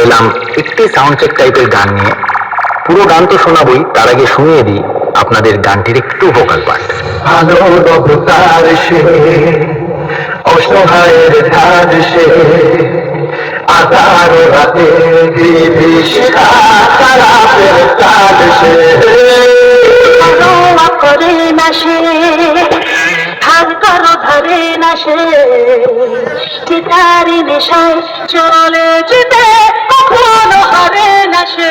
এলাম একটি sound check টাইপের গান নিয়ে। পুরো গান তো শোনাবই, তার আগে শুনিয়ে দিই আপনাদের গানটির একটু ভোকাল পার্ট। আলোর অবতার সে, অসহায়ের ধার সে, আধার রাতে বিভীষিকা খারাপের কাজ সে। পরোয়া করে না সে, ধার করো ধরে না সে, গিটারি নেশায় চলে যেতে কখনো হারে না সে।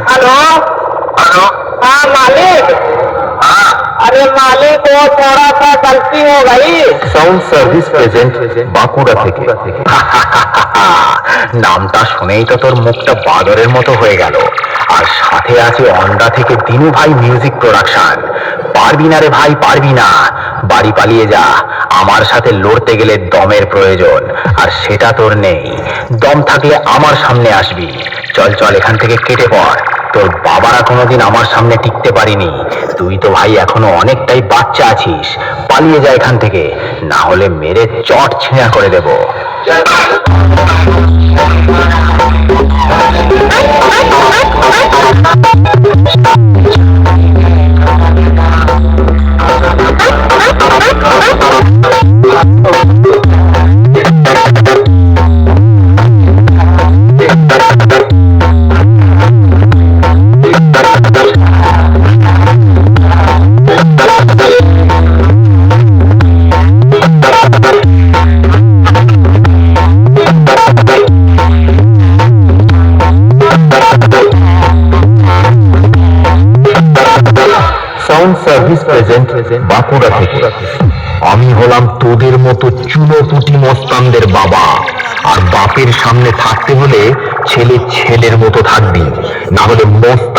हेलो হ্যালো, हाँ मालिक, হ্যাঁ, अरे मालिक वो थोड़ा सा गलती हो गई। সাউন্ড সার্ভিস প্রেজেন্ট বাঁকুড়া থেকে। নামটা শুনেই তো তোর মুখটা বাদরের মতো হয়ে গেল। আর সাথে আছে অন্ডা থেকে দিনু ভাই মিউজিক প্রোডাকশন। পারবি না রে ভাই, পারবি না। বাড়ি পালিয়ে যা, আমার সাথে লড়তে গেলে দমের প্রয়োজন, আর সেটা তোর নেই। দম থাকলে আমার সামনে আসবি। চল চল, এখান থেকে কেটে পড়। তোর বাবারা কোনোদিন আমার সামনে টিকতে পারিনি। তুই তো ভাই এখনো অনেকটাই বাচ্চা আছিস। পালিয়ে যা এখান থেকে, না হলে মেরে চট ছিঁড়া করে দেব। সাউন্ড সার্ভিস প্রেজেন্ট বাঁকুড়া থেকে। আমি হলাম তোদের মতো চুনোপুটি মস্তানদের বাবা, আর বাপের সামনে থাকতে হলে ছেলে ছেলের মতো থাকবি, না হলে মস্তান